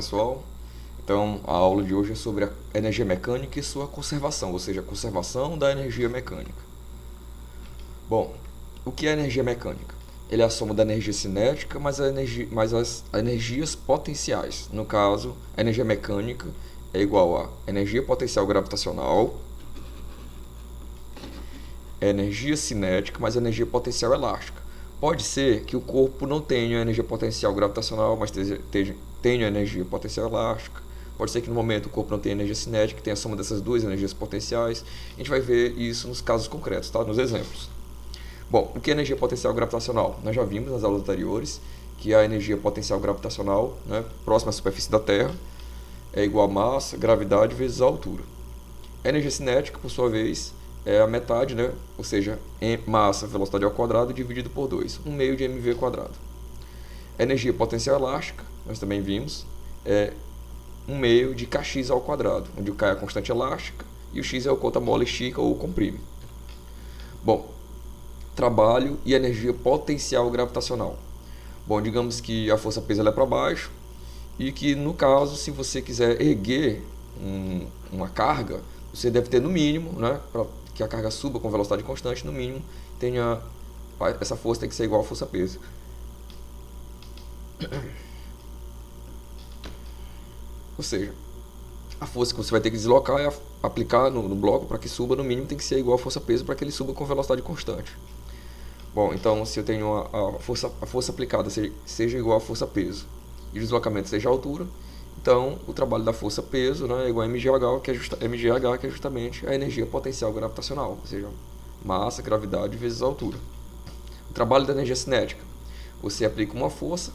pessoal? Então, a aula de hoje é sobre a energia mecânica e sua conservação, ou seja, a conservação da energia mecânica. Bom, o que é energia mecânica? Ele é a soma da energia cinética mais as energias potenciais. No caso, a energia mecânica é igual a energia potencial gravitacional, energia cinética mais energia potencial elástica. Pode ser que o corpo não tenha energia potencial gravitacional, mas tenha energia potencial elástica. Pode ser que no momento o corpo não tenha energia cinética, tenha a soma dessas duas energias potenciais. A gente vai ver isso nos casos concretos, tá? Nos exemplos. Bom, o que é energia potencial gravitacional? Nós já vimos nas aulas anteriores que a energia potencial gravitacional, né, próxima à superfície da Terra, é igual a massa, gravidade vezes a altura. A energia cinética, por sua vez, é a metade, né? Ou seja, em massa, velocidade ao quadrado, dividido por 2, 1 meio de mv quadrado. A energia potencial elástica, nós também vimos, é 1 meio de kx ao quadrado, onde o k é a constante elástica e o x é o quanto a mola estica ou comprime. Bom, trabalho e energia potencial gravitacional. Bom, digamos que a força peso é para baixo e que, no caso, se você quiser erguer uma carga, você deve ter no mínimo, né, para que a carga suba com velocidade constante, no mínimo, essa força tem que ser igual à força peso. Ou seja, a força que você vai ter que deslocar e aplicar no bloco para que suba, no mínimo, tem que ser igual à força peso para que ele suba com velocidade constante. Bom, então se eu tenho a força aplicada seja igual à força peso e o deslocamento seja a altura, então o trabalho da força peso, né, é igual a mgh, que é justamente a energia potencial gravitacional, ou seja, massa, gravidade vezes a altura. O trabalho da energia cinética, você aplica uma força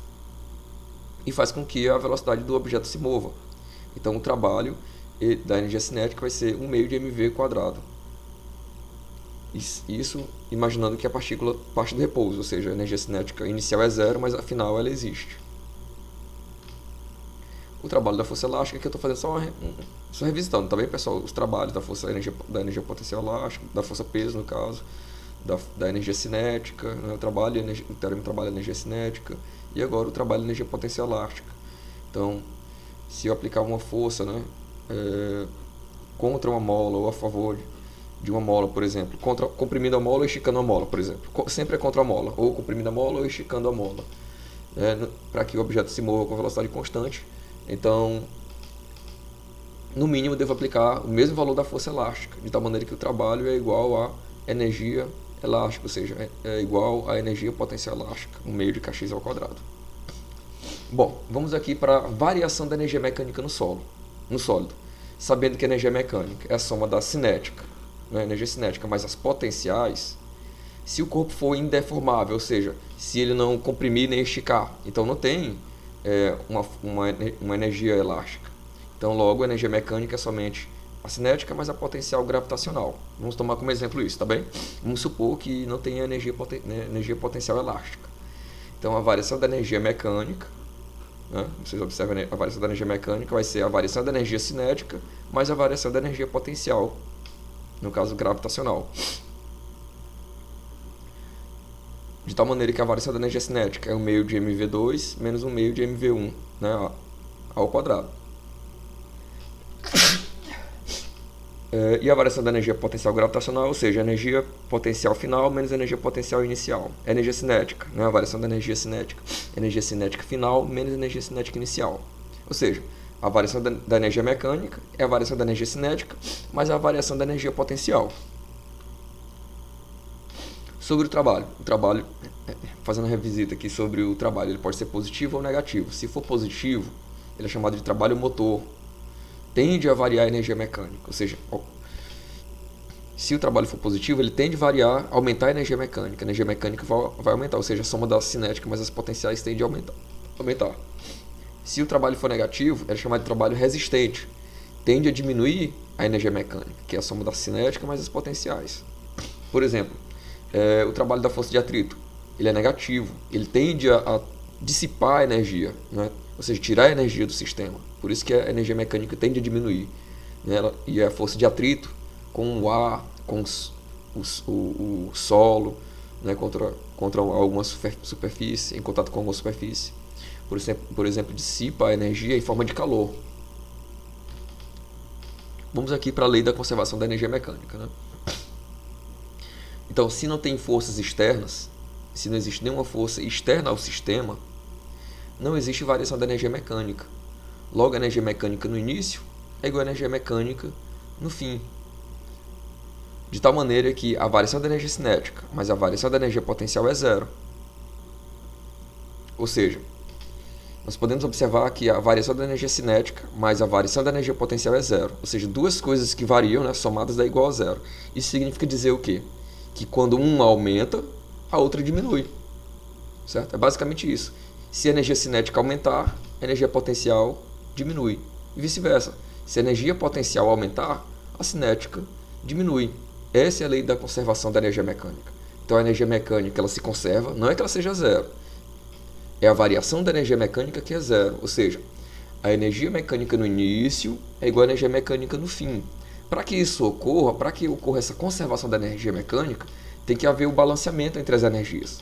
e faz com que a velocidade do objeto se mova. Então o trabalho da energia cinética vai ser 1 meio de mv quadrado. Isso imaginando que a partícula parte do repouso, ou seja, a energia cinética inicial é zero, mas afinal ela existe. O trabalho da força elástica, que eu estou fazendo só revisitando, tá bem, pessoal? Os trabalhos da energia potencial elástica, da força peso, no caso, da energia cinética, né? O teorema trabalha a energia cinética, e agora o trabalho da energia potencial elástica. Então, se eu aplicar uma força, né, contra uma mola ou a favor de uma mola, por exemplo, comprimindo a mola ou esticando a mola, por exemplo, sempre é contra a mola, ou comprimindo a mola ou esticando a mola, né, para que o objeto se mova com velocidade constante. Então, no mínimo, eu devo aplicar o mesmo valor da força elástica, de tal maneira que o trabalho é igual a energia elástica, ou seja, é igual a energia potencial elástica, 1 meio de kx ao quadrado. Bom, vamos aqui para a variação da energia mecânica no sólido, sabendo que a energia mecânica é a soma da cinética, né, energia cinética, mais as potenciais. Se o corpo for indeformável, ou seja, se ele não comprimir nem esticar, então não tem uma energia elástica. Então, logo, a energia mecânica é somente a cinética mais a potencial gravitacional. Vamos tomar como exemplo isso, tá bem? Vamos supor que não tenha energia potencial elástica. Então, a variação da energia mecânica, né, vocês observam, a variação da energia mecânica vai ser a variação da energia cinética mais a variação da energia potencial, no caso gravitacional. De tal maneira que a variação da energia cinética é 1 meio de mv2 menos 1 meio de mv1, né, ao quadrado. E a variação da energia potencial gravitacional, ou seja, a energia potencial final menos a energia potencial inicial. A energia cinética, né, a variação da energia cinética final menos a energia cinética inicial. Ou seja, a variação da energia mecânica é a variação da energia cinética mais a variação da energia potencial. Sobre o trabalho, fazendo uma revisita aqui sobre o trabalho, ele pode ser positivo ou negativo. Se for positivo, ele é chamado de trabalho motor, tende a variar a energia mecânica, ou seja, se o trabalho for positivo, ele tende a variar, aumentar a energia mecânica vai aumentar, ou seja, a soma da cinética mais as potenciais tende a aumentar. Se o trabalho for negativo, ele é chamado de trabalho resistente, tende a diminuir a energia mecânica, que é a soma da cinética mais as potenciais. Por exemplo, o trabalho da força de atrito, ele é negativo, ele tende a dissipar a energia, né? Ou seja, tirar a energia do sistema. Por isso que a energia mecânica tende a diminuir, né? E a força de atrito com o ar, com o solo, né? contra alguma superfície, em contato com alguma superfície, por exemplo, dissipa a energia em forma de calor. Vamos aqui para a lei da conservação da energia mecânica, né? Então, se não tem forças externas, se não existe nenhuma força externa ao sistema, não existe variação da energia mecânica. Logo, a energia mecânica no início é igual à energia mecânica no fim. De tal maneira que a variação da energia cinética mais a variação da energia potencial é zero. Ou seja, nós podemos observar que a variação da energia cinética mais a variação da energia potencial é zero. Ou seja, duas coisas que variam, né, somadas dá igual a zero. Isso significa dizer o quê? Que quando uma aumenta, a outra diminui. Certo? É basicamente isso. Se a energia cinética aumentar, a energia potencial diminui. E vice-versa. Se a energia potencial aumentar, a cinética diminui. Essa é a lei da conservação da energia mecânica. Então a energia mecânica ela se conserva, não é que ela seja zero. É a variação da energia mecânica que é zero. Ou seja, a energia mecânica no início é igual à energia mecânica no fim. Para que isso ocorra, para que ocorra essa conservação da energia mecânica, tem que haver o balanceamento entre as energias.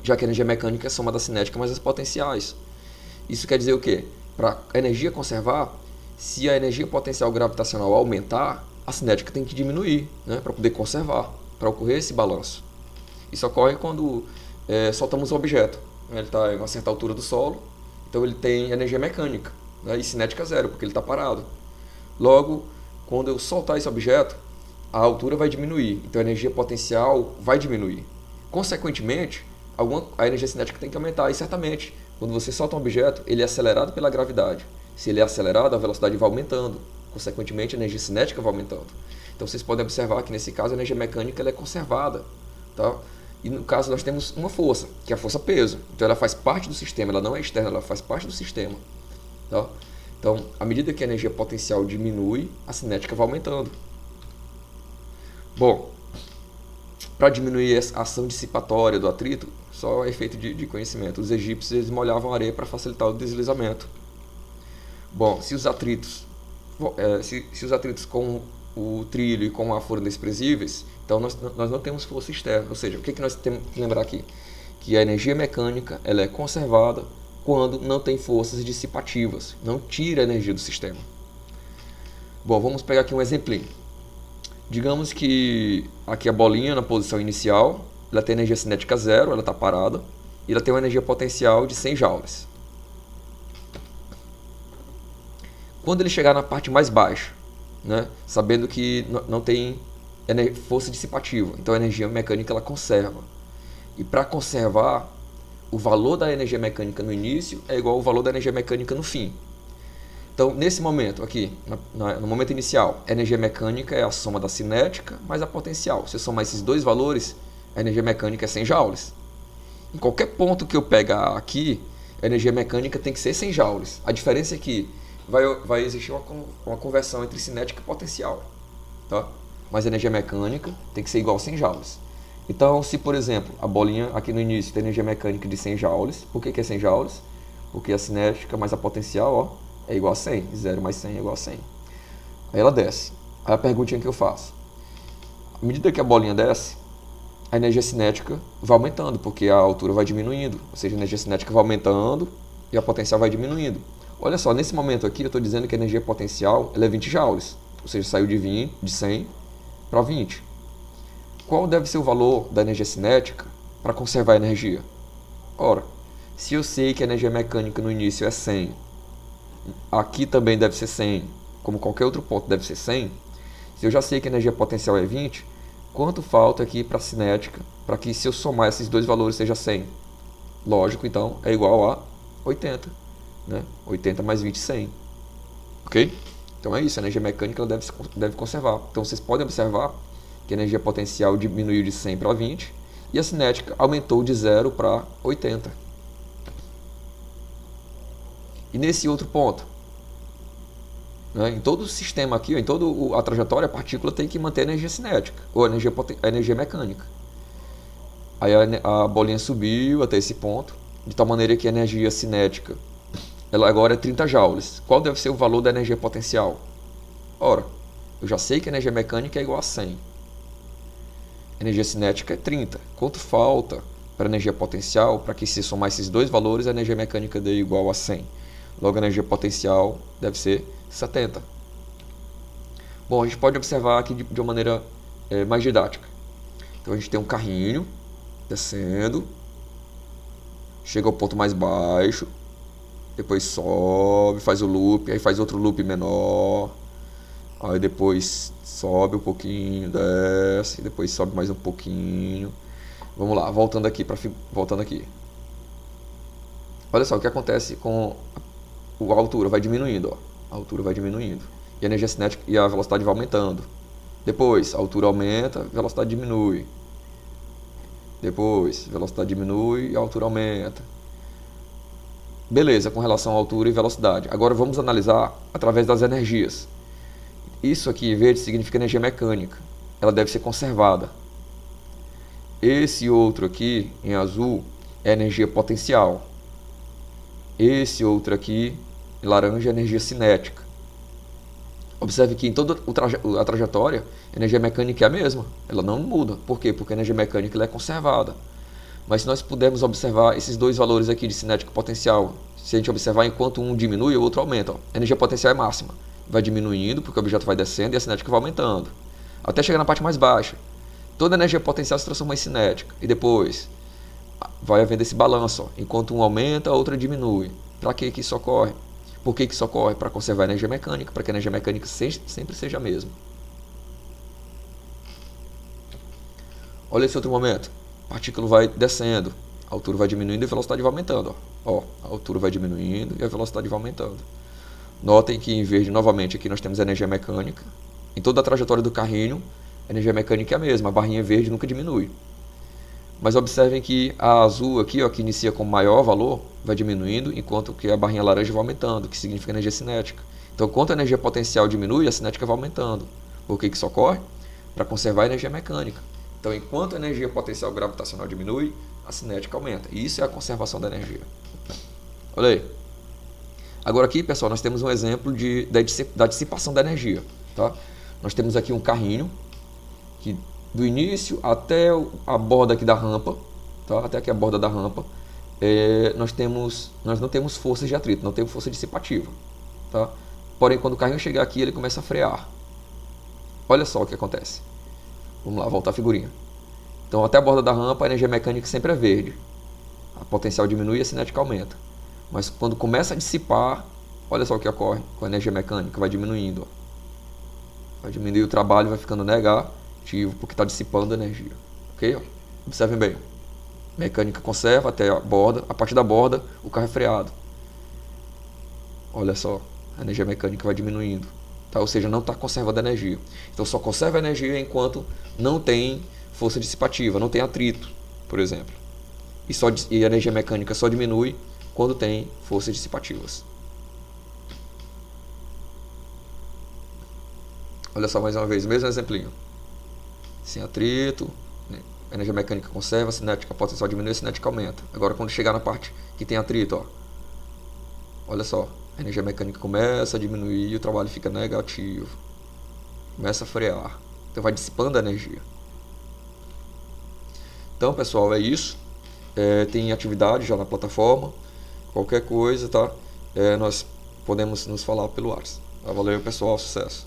Já que a energia mecânica é a soma da cinética mais as potenciais. Isso quer dizer o quê? Para a energia conservar, se a energia potencial gravitacional aumentar, a cinética tem que diminuir, né, para poder conservar, para ocorrer esse balanço. Isso ocorre quando soltamos um objeto. Ele está em uma certa altura do solo, então ele tem energia mecânica, né, e cinética zero, porque ele está parado. Logo, quando eu soltar esse objeto, a altura vai diminuir, então a energia potencial vai diminuir. Consequentemente, a energia cinética tem que aumentar, e certamente, quando você solta um objeto, ele é acelerado pela gravidade. Se ele é acelerado, a velocidade vai aumentando. Consequentemente, a energia cinética vai aumentando. Então, vocês podem observar que, nesse caso, a energia mecânica ela é conservada. Tá? E, no caso, nós temos uma força, que é a força peso. Então, ela faz parte do sistema, ela não é externa, ela faz parte do sistema. Tá? Então, à medida que a energia potencial diminui, a cinética vai aumentando. Bom, para diminuir a ação dissipatória do atrito, só efeito de conhecimento, os egípcios eles molhavam a areia para facilitar o deslizamento. Bom, se os atritos com o trilho e com a forma desprezíveis, então nós não temos força externa. Ou seja, o que nós temos que lembrar aqui? Que a energia mecânica ela é conservada quando não tem forças dissipativas, não tira a energia do sistema. Bom, vamos pegar aqui um exemplinho. Digamos que aqui a bolinha na posição inicial, ela tem energia cinética zero, ela está parada, e ela tem uma energia potencial de 100 joules. Quando ele chegar na parte mais baixa, né, sabendo que não tem força dissipativa, então a energia mecânica ela conserva. E para conservar, o valor da energia mecânica no início é igual ao valor da energia mecânica no fim. Então, nesse momento aqui, no momento inicial, a energia mecânica é a soma da cinética mais a potencial. Se eu somar esses dois valores, a energia mecânica é 100 joules. Em qualquer ponto que eu pegar aqui, a energia mecânica tem que ser 100 joules. A diferença é que vai existir uma conversão entre cinética e potencial. Tá? Mas a energia mecânica tem que ser igual a 100 joules. Então, se por exemplo, a bolinha aqui no início tem energia mecânica de 100 joules, por que é 100 joules? Porque a cinética mais a potencial, ó, é igual a 100, 0 mais 100 é igual a 100. Aí ela desce. Aí a perguntinha que eu faço. À medida que a bolinha desce, a energia cinética vai aumentando, porque a altura vai diminuindo. Ou seja, a energia cinética vai aumentando e a potencial vai diminuindo. Olha só, nesse momento aqui eu estou dizendo que a energia potencial ela é 20 joules. Ou seja, saiu de 100 para 20. Qual deve ser o valor da energia cinética para conservar a energia? Ora, se eu sei que a energia mecânica no início é 100, aqui também deve ser 100, como qualquer outro ponto deve ser 100, se eu já sei que a energia potencial é 20, quanto falta aqui para a cinética, para que se eu somar esses dois valores seja 100? Lógico, então, é igual a 80. Né? 80 mais 20, 100. Ok? Então é isso, a energia mecânica ela deve conservar. Então vocês podem observar que a energia potencial diminuiu de 100 para 20 e a cinética aumentou de 0 para 80. E nesse outro ponto, né, em todo o sistema aqui, em toda a trajetória, a partícula tem que manter a energia cinética, ou a energia mecânica. Aí a bolinha subiu até esse ponto, de tal maneira que a energia cinética ela agora é 30 joules. Qual deve ser o valor da energia potencial? Ora, eu já sei que a energia mecânica é igual a 100. A energia cinética é 30. Quanto falta para a energia potencial, para que se somar esses dois valores, a energia mecânica dê igual a 100. Logo, a energia potencial deve ser 70. Bom, a gente pode observar aqui de uma maneira mais didática. Então, a gente tem um carrinho descendo, chega ao ponto mais baixo, depois sobe, faz o loop, aí faz outro loop menor, aí depois sobe um pouquinho, desce, depois sobe mais um pouquinho. Vamos lá, voltando aqui. Olha só o que acontece com a altura, vai diminuindo, ó. A altura vai diminuindo. E a energia cinética e a velocidade vai aumentando. Depois, a altura aumenta, a velocidade diminui. Depois, a velocidade diminui e a altura aumenta. Beleza, com relação à altura e velocidade. Agora vamos analisar através das energias. Isso aqui em verde significa energia mecânica. Ela deve ser conservada. Esse outro aqui, em azul, é energia potencial. Esse outro aqui, em laranja, é energia cinética. Observe que em toda a trajetória, a energia mecânica é a mesma. Ela não muda. Por quê? Porque a energia mecânica ela é conservada. Mas se nós pudermos observar esses dois valores aqui de cinética e potencial, se a gente observar enquanto um diminui, o outro aumenta. Ó. A energia potencial é máxima. Vai diminuindo, porque o objeto vai descendo e a cinética vai aumentando. Até chegar na parte mais baixa. Toda energia potencial se transforma em cinética. E depois vai havendo esse balanço. Ó. Enquanto um aumenta, a outra diminui. Para que isso ocorre? Por que isso ocorre? Para conservar a energia mecânica, para que a energia mecânica sempre seja a mesma. Olha esse outro momento. A partícula vai descendo. A altura vai diminuindo e a velocidade vai aumentando. Ó, a altura vai diminuindo e a velocidade vai aumentando. Notem que em verde, novamente, aqui nós temos a energia mecânica. Em toda a trajetória do carrinho, a energia mecânica é a mesma, a barrinha verde nunca diminui. Mas observem que a azul aqui, ó, que inicia com maior valor, vai diminuindo, enquanto que a barrinha laranja vai aumentando, que significa energia cinética. Então, quanto a energia potencial diminui, a cinética vai aumentando. Por que isso ocorre? Para conservar a energia mecânica. Então, enquanto a energia potencial gravitacional diminui, a cinética aumenta. E isso é a conservação da energia. Olha aí. Agora aqui, pessoal, nós temos um exemplo da dissipação da energia. Tá? Nós temos aqui um carrinho que do início até a borda aqui da rampa, tá? Até aqui a borda da rampa, nós não temos forças de atrito, não temos força dissipativa. Tá? Porém, quando o carrinho chegar aqui, ele começa a frear. Olha só o que acontece. Vamos lá, voltar a figurinha. Então, até a borda da rampa, a energia mecânica sempre é verde. A potencial diminui e a cinética aumenta. Mas quando começa a dissipar, olha só o que ocorre com a energia mecânica, vai diminuindo. Ó. Vai diminuir o trabalho, vai ficando negativo, porque está dissipando a energia. Ok? Ó. Observem bem. Mecânica conserva até a borda. A partir da borda, o carro é freado. Olha só, a energia mecânica vai diminuindo. Tá? Ou seja, não está conservando a energia. Então, só conserva a energia enquanto não tem força dissipativa, não tem atrito, por exemplo. E a energia mecânica só diminui quando tem forças dissipativas. Olha só mais uma vez, mesmo exemplinho. Sem atrito, a energia mecânica conserva, a cinética, a potencial diminui, a cinética aumenta. Agora quando chegar na parte que tem atrito, ó, olha só, a energia mecânica começa a diminuir e o trabalho fica negativo. Começa a frear. Então vai dissipando a energia. Então, pessoal, é isso. Tem atividade já na plataforma. Qualquer coisa, tá? Nós podemos nos falar pelo WhatsApp. Valeu, pessoal. Sucesso.